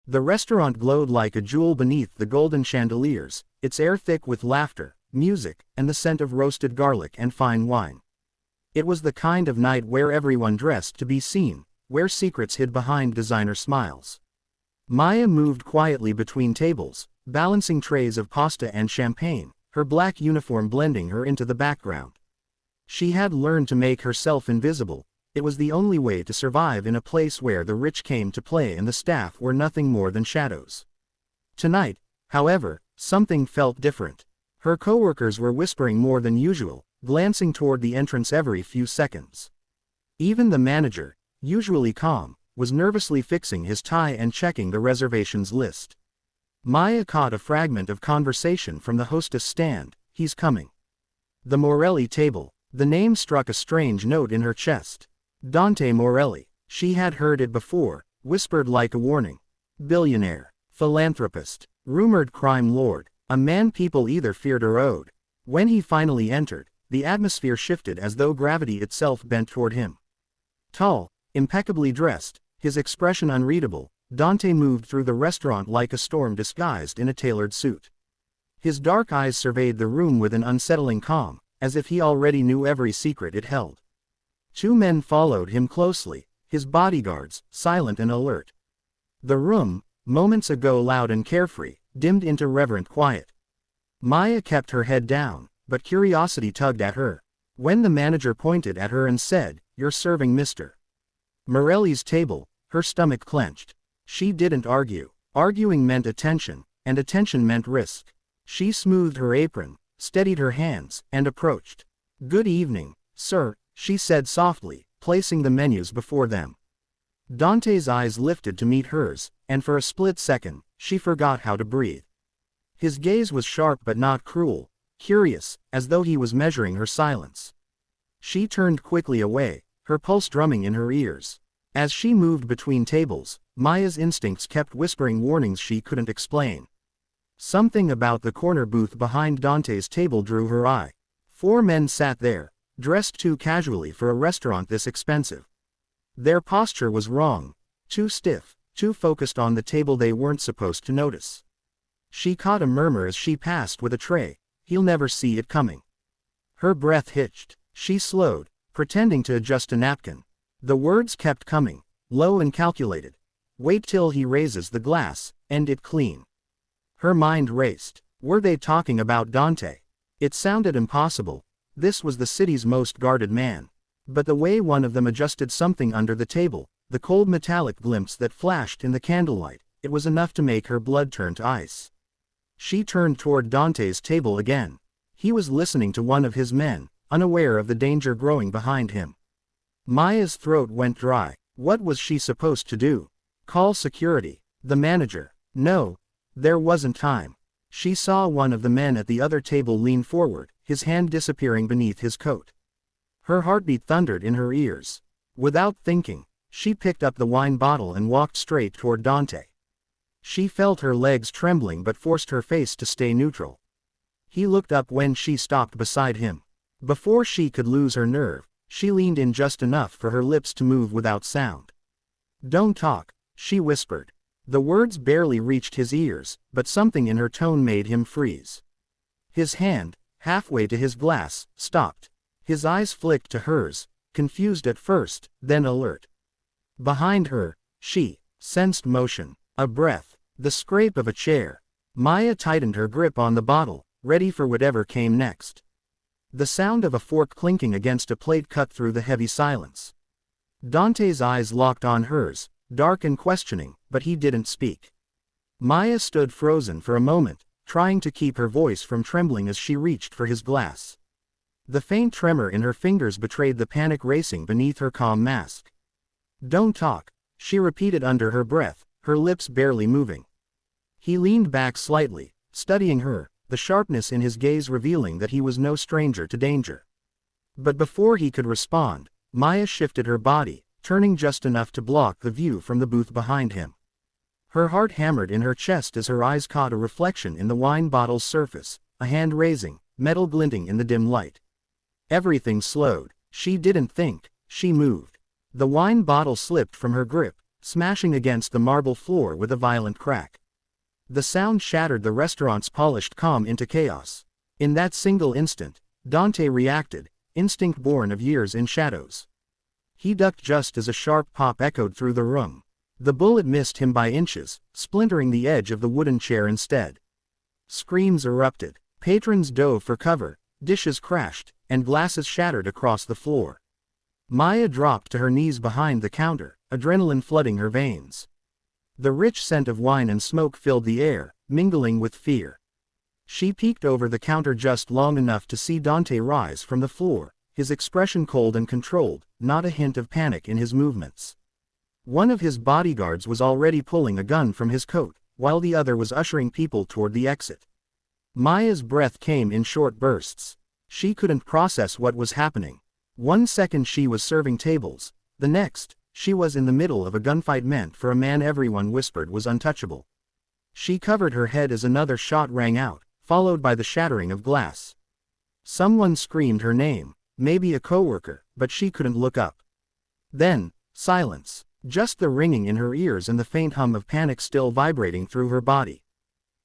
The restaurant glowed like a jewel beneath the golden chandeliers, its air thick with laughter, music, and the scent of roasted garlic and fine wine. It was the kind of night where everyone dressed to be seen, where secrets hid behind designer smiles. Maya moved quietly between tables, balancing trays of pasta and champagne, her black uniform blending her into the background. She had learned to make herself invisible. It was the only way to survive in a place where the rich came to play and the staff were nothing more than shadows. Tonight, however, something felt different. Her coworkers were whispering more than usual, glancing toward the entrance every few seconds. Even the manager, usually calm, was nervously fixing his tie and checking the reservations list. Maya caught a fragment of conversation from the hostess stand. "He's coming." The Morelli table. The name struck a strange note in her chest. Dante Morelli. She had heard it before, whispered like a warning. Billionaire. Philanthropist. Rumored crime lord. A man people either feared or owed. When he finally entered, the atmosphere shifted as though gravity itself bent toward him. Tall, impeccably dressed, his expression unreadable, Dante moved through the restaurant like a storm disguised in a tailored suit. His dark eyes surveyed the room with an unsettling calm, as if he already knew every secret it held. Two men followed him closely, his bodyguards, silent and alert. The room, moments ago loud and carefree, dimmed into reverent quiet. Maya kept her head down, but curiosity tugged at her. When the manager pointed at her and said, "You're serving Mr. Morelli's table," her stomach clenched. She didn't argue. Arguing meant attention, and attention meant risk. She smoothed her apron, steadied her hands, and approached. "Good evening, sir," she said softly, placing the menus before them. Dante's eyes lifted to meet hers, and for a split second, she forgot how to breathe. His gaze was sharp but not cruel, curious, as though he was measuring her silence. She turned quickly away, her pulse drumming in her ears. As she moved between tables, Maya's instincts kept whispering warnings she couldn't explain. Something about the corner booth behind Dante's table drew her eye. 4 men sat there, dressed too casually for a restaurant this expensive. Their posture was wrong, too stiff, too focused on the table they weren't supposed to notice. She caught a murmur as she passed with a tray, "He'll never see it coming." Her breath hitched. She slowed, pretending to adjust a napkin. The words kept coming, low and calculated. "Wait till he raises the glass, end it clean." Her mind raced. Were they talking about Dante? It sounded impossible. This was the city's most guarded man. But the way one of them adjusted something under the table, the cold metallic glimpse that flashed in the candlelight, it was enough to make her blood turn to ice. She turned toward Dante's table again. He was listening to one of his men, unaware of the danger growing behind him. Maya's throat went dry. What was she supposed to do? Call security? The manager? No. There wasn't time. She saw one of the men at the other table lean forward, his hand disappearing beneath his coat. Her heartbeat thundered in her ears. Without thinking, she picked up the wine bottle and walked straight toward Dante. She felt her legs trembling but forced her face to stay neutral. He looked up when she stopped beside him. Before she could lose her nerve, she leaned in just enough for her lips to move without sound. "Don't talk," she whispered. The words barely reached his ears, but something in her tone made him freeze. His hand, halfway to his glass, stopped. His eyes flicked to hers, confused at first, then alert. Behind her, she sensed motion, a breath, the scrape of a chair. Maya tightened her grip on the bottle, ready for whatever came next. The sound of a fork clinking against a plate cut through the heavy silence. Dante's eyes locked on hers, dark and questioning, but he didn't speak. Maya stood frozen for a moment, trying to keep her voice from trembling as she reached for his glass. The faint tremor in her fingers betrayed the panic racing beneath her calm mask. "Don't talk," she repeated under her breath, her lips barely moving. He leaned back slightly, studying her, the sharpness in his gaze revealing that he was no stranger to danger. But before he could respond, Maya shifted her body, turning just enough to block the view from the booth behind him. Her heart hammered in her chest as her eyes caught a reflection in the wine bottle's surface, a hand raising, metal glinting in the dim light. Everything slowed. She didn't think, she moved. The wine bottle slipped from her grip, smashing against the marble floor with a violent crack. The sound shattered the restaurant's polished calm into chaos. In that single instant, Dante reacted, instinct born of years in shadows. He ducked just as a sharp pop echoed through the room. The bullet missed him by inches, splintering the edge of the wooden chair instead. Screams erupted. Patrons dove for cover, dishes crashed, and glasses shattered across the floor. Maya dropped to her knees behind the counter, adrenaline flooding her veins. The rich scent of wine and smoke filled the air, mingling with fear. She peeked over the counter just long enough to see Dante rise from the floor, his expression cold and controlled, not a hint of panic in his movements. One of his bodyguards was already pulling a gun from his coat, while the other was ushering people toward the exit. Maya's breath came in short bursts. She couldn't process what was happening. 1 second she was serving tables, the next, she was in the middle of a gunfight meant for a man everyone whispered was untouchable. She covered her head as another shot rang out, followed by the shattering of glass. Someone screamed her name, maybe a coworker, but she couldn't look up. Then, silence. Just the ringing in her ears and the faint hum of panic still vibrating through her body.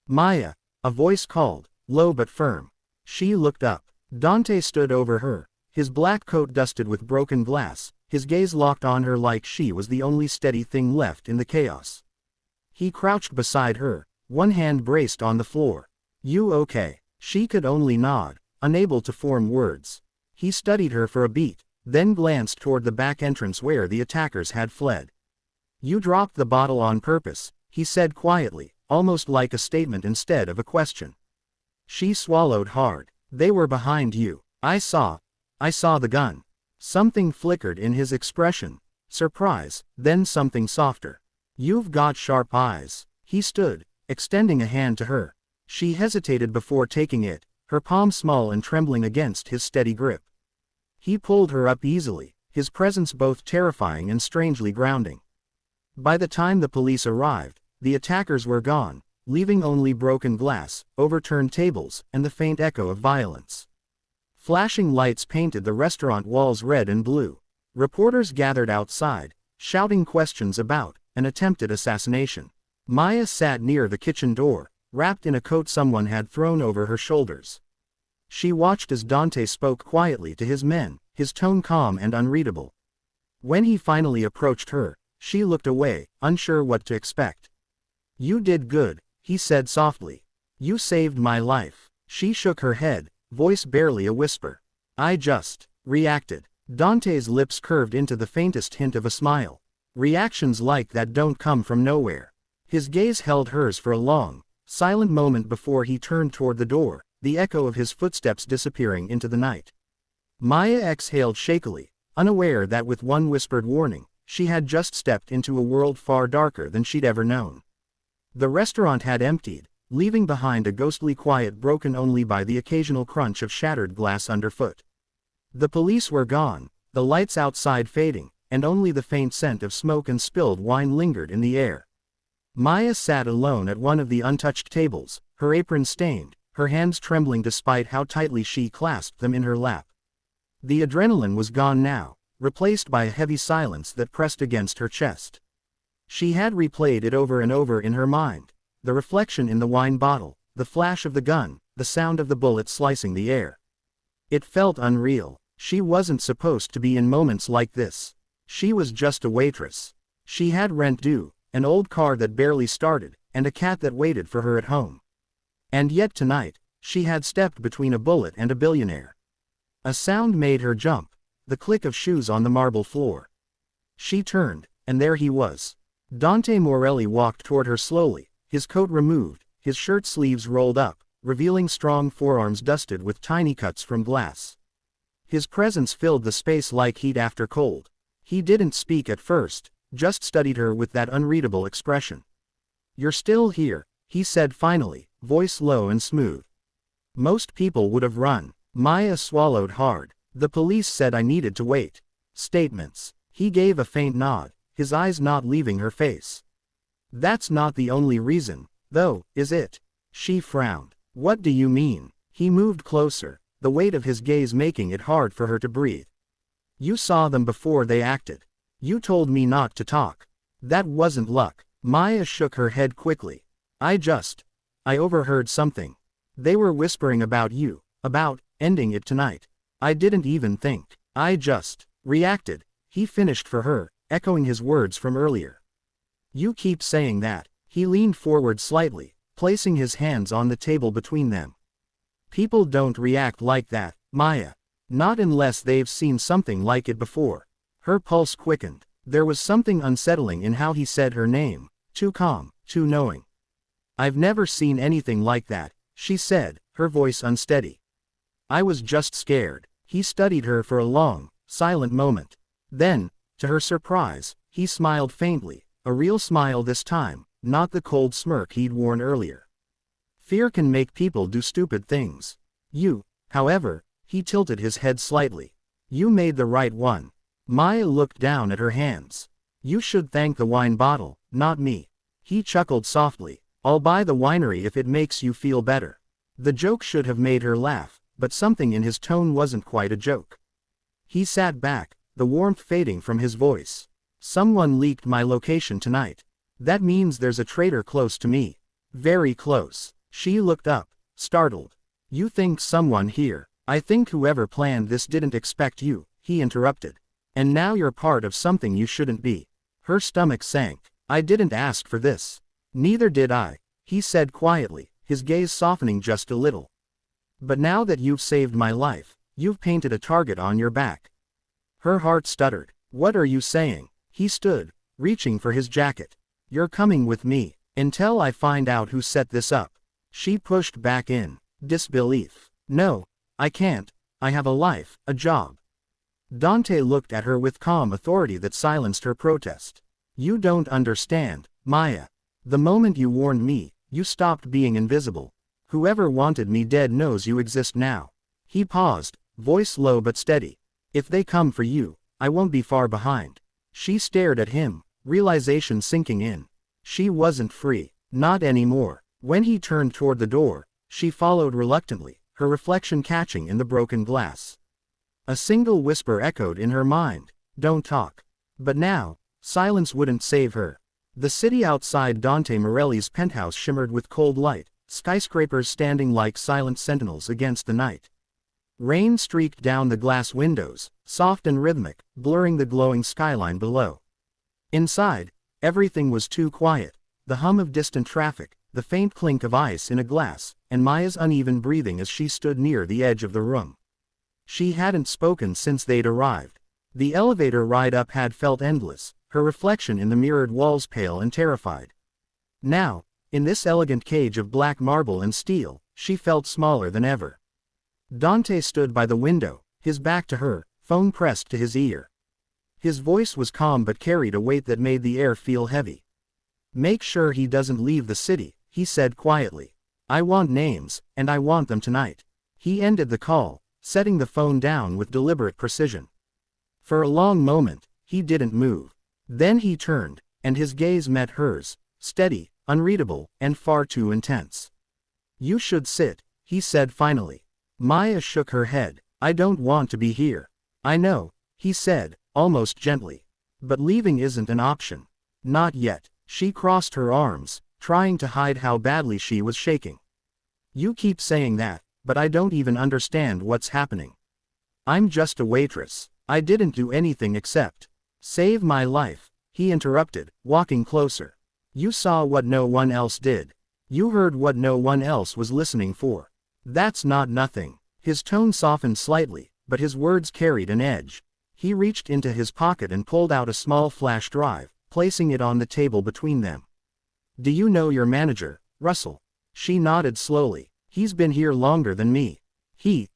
Maya, a voice called, low but firm. She looked up. Dante stood over her, his black coat dusted with broken glass, his gaze locked on her like she was the only steady thing left in the chaos. He crouched beside her, one hand braced on the floor. "You okay?" She could only nod, unable to form words. He studied her for a beat, then glanced toward the back entrance where the attackers had fled. "You dropped the bottle on purpose," he said quietly, almost like a statement instead of a question. She swallowed hard. "They were behind you. I saw the gun." Something flickered in his expression. Surprise, then something softer. "You've got sharp eyes." He stood, extending a hand to her. She hesitated before taking it, her palm small and trembling against his steady grip. He pulled her up easily, his presence both terrifying and strangely grounding. By the time the police arrived, the attackers were gone, leaving only broken glass, overturned tables, and the faint echo of violence. Flashing lights painted the restaurant walls red and blue. Reporters gathered outside, shouting questions about an attempted assassination. Maya sat near the kitchen door, wrapped in a coat someone had thrown over her shoulders. She watched as Dante spoke quietly to his men, his tone calm and unreadable. When he finally approached her, she looked away, unsure what to expect. "You did good," he said softly. "You saved my life." She shook her head, voice barely a whisper. "I just reacted." Dante's lips curved into the faintest hint of a smile. Reactions like that don't come from nowhere. His gaze held hers for a long, silent moment before he turned toward the door, the echo of his footsteps disappearing into the night. Maya exhaled shakily, unaware that with one whispered warning, she had just stepped into a world far darker than she'd ever known. The restaurant had emptied, leaving behind a ghostly quiet broken only by the occasional crunch of shattered glass underfoot. The police were gone, the lights outside fading, and only the faint scent of smoke and spilled wine lingered in the air. Maya sat alone at one of the untouched tables, her apron stained, her hands trembling despite how tightly she clasped them in her lap. The adrenaline was gone now, replaced by a heavy silence that pressed against her chest. She had replayed it over and over in her mind, the reflection in the wine bottle, the flash of the gun, the sound of the bullet slicing the air. It felt unreal. She wasn't supposed to be in moments like this. She was just a waitress. She had rent due, an old car that barely started, and a cat that waited for her at home. And yet tonight, she had stepped between a bullet and a billionaire. A sound made her jump, the click of shoes on the marble floor. She turned, and there he was. Dante Morelli walked toward her slowly, his coat removed, his shirt sleeves rolled up, revealing strong forearms dusted with tiny cuts from glass. His presence filled the space like heat after cold. He didn't speak at first, just studied her with that unreadable expression. "You're still here," he said finally, voice low and smooth. "Most people would have run." Maya swallowed hard. "The police said I needed to wait." Statements. He gave a faint nod, his eyes not leaving her face. "That's not the only reason, though, is it?" She frowned. "What do you mean?" He moved closer, the weight of his gaze making it hard for her to breathe. "You saw them before they acted. You told me not to talk." That wasn't luck. Maya shook her head quickly. I overheard something. They were whispering about you, about ending it tonight. I didn't even think. I just reacted. He finished for her, echoing his words from earlier. You keep saying that. He leaned forward slightly, placing his hands on the table between them. People don't react like that, Maya. Not unless they've seen something like it before. Her pulse quickened. There was something unsettling in how he said her name, too calm, too knowing. I've never seen anything like that, she said, her voice unsteady. I was just scared. He studied her for a long, silent moment. Then, to her surprise, he smiled faintly, a real smile this time, not the cold smirk he'd worn earlier. Fear can make people do stupid things. You, however, he tilted his head slightly. You made the right one. Maya looked down at her hands. You should thank the wine bottle, not me. He chuckled softly. I'll buy the winery if it makes you feel better. The joke should have made her laugh, but something in his tone wasn't quite a joke. He sat back, the warmth fading from his voice. Someone leaked my location tonight. That means there's a traitor close to me. Very close. She looked up, startled. You think someone here? I think whoever planned this didn't expect you, he interrupted. And now you're part of something you shouldn't be. Her stomach sank. I didn't ask for this. Neither did I, he said quietly, his gaze softening just a little. But now that you've saved my life, you've painted a target on your back. Her heart stuttered. What are you saying? He stood, reaching for his jacket. You're coming with me, until I find out who set this up. She pushed back in disbelief. No, I can't. I have a life, a job. Dante looked at her with calm authority that silenced her protest. You don't understand, Maya. The moment you warned me, you stopped being invisible. Whoever wanted me dead knows you exist now. He paused, voice low but steady. If they come for you, I won't be far behind. She stared at him, realization sinking in. She wasn't free, not anymore. When he turned toward the door, she followed reluctantly, her reflection catching in the broken glass. A single whisper echoed in her mind, don't talk. But now, silence wouldn't save her. The city outside Dante Morelli's penthouse shimmered with cold light, skyscrapers standing like silent sentinels against the night. Rain streaked down the glass windows, soft and rhythmic, blurring the glowing skyline below. Inside, everything was too quiet, the hum of distant traffic, the faint clink of ice in a glass, and Maya's uneven breathing as she stood near the edge of the room. She hadn't spoken since they'd arrived. The elevator ride up had felt endless, her reflection in the mirrored walls pale and terrified. Now, in this elegant cage of black marble and steel, she felt smaller than ever. Dante stood by the window, his back to her, phone pressed to his ear. His voice was calm but carried a weight that made the air feel heavy. Make sure he doesn't leave the city, he said quietly. I want names, and I want them tonight. He ended the call, setting the phone down with deliberate precision. For a long moment, he didn't move. Then he turned, and his gaze met hers, steady, unreadable, and far too intense. You should sit, he said finally. Maya shook her head. I don't want to be here. I know, he said, almost gently. But leaving isn't an option. Not yet. She crossed her arms, trying to hide how badly she was shaking. You keep saying that, but I don't even understand what's happening. I'm just a waitress. I didn't do anything except save my life, he interrupted, walking closer. You saw what no one else did. You heard what no one else was listening for. That's not nothing. His tone softened slightly, but his words carried an edge. He reached into his pocket and pulled out a small flash drive, placing it on the table between them. Do you know your manager, Russell? She nodded slowly. He's been here longer than me. He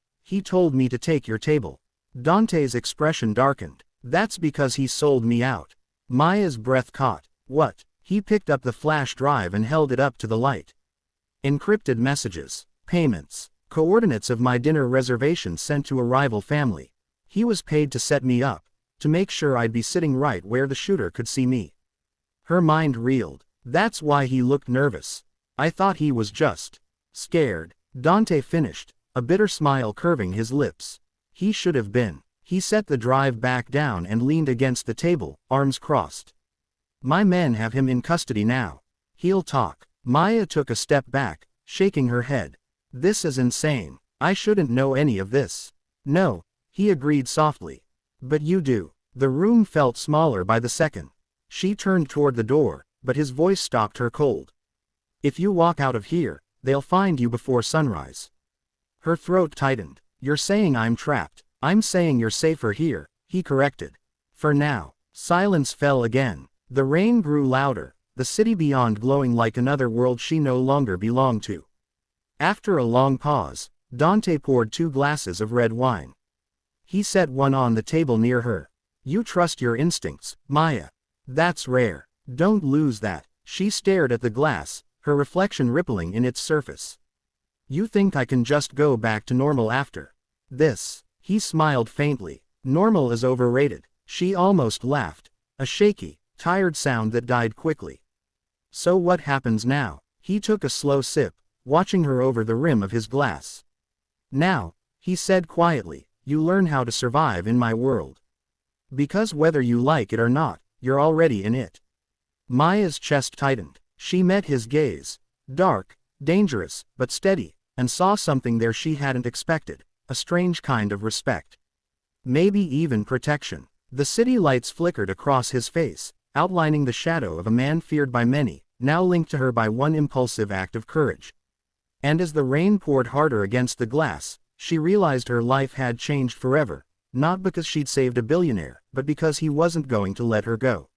told me to take your table. Dante's expression darkened. That's because he sold me out. Maya's breath caught. What? He picked up the flash drive and held it up to the light. Encrypted messages, payments, coordinates of my dinner reservation sent to a rival family. He was paid to set me up, to make sure I'd be sitting right where the shooter could see me. Her mind reeled. That's why he looked nervous. I thought he was just scared. Dante finished, a bitter smile curving his lips. He should have been. He set the drive back down and leaned against the table, arms crossed. My men have him in custody now. He'll talk. Maya took a step back, shaking her head. This is insane. I shouldn't know any of this. No, he agreed softly. But you do. The room felt smaller by the second. She turned toward the door, but his voice stopped her cold. If you walk out of here, they'll find you before sunrise. Her throat tightened. You're saying I'm trapped. I'm saying you're safer here, he corrected. For now. Silence fell again. The rain grew louder, the city beyond glowing like another world she no longer belonged to. After a long pause, Dante poured 2 glasses of red wine. He set one on the table near her. You trust your instincts, Maya. That's rare. Don't lose that. She stared at the glass, her reflection rippling in its surface. You think I can just go back to normal after this? He smiled faintly. Normal is overrated. She almost laughed. A shaky, tired sound that died quickly. So what happens now? He took a slow sip, watching her over the rim of his glass. Now, he said quietly, you learn how to survive in my world. Because whether you like it or not, you're already in it. Maya's chest tightened. She met his gaze. Dark, dangerous, but steady, and saw something there she hadn't expected, a strange kind of respect. Maybe even protection. The city lights flickered across his face, outlining the shadow of a man feared by many, now linked to her by one impulsive act of courage. And as the rain poured harder against the glass, she realized her life had changed forever, not because she'd saved a billionaire, but because he wasn't going to let her go.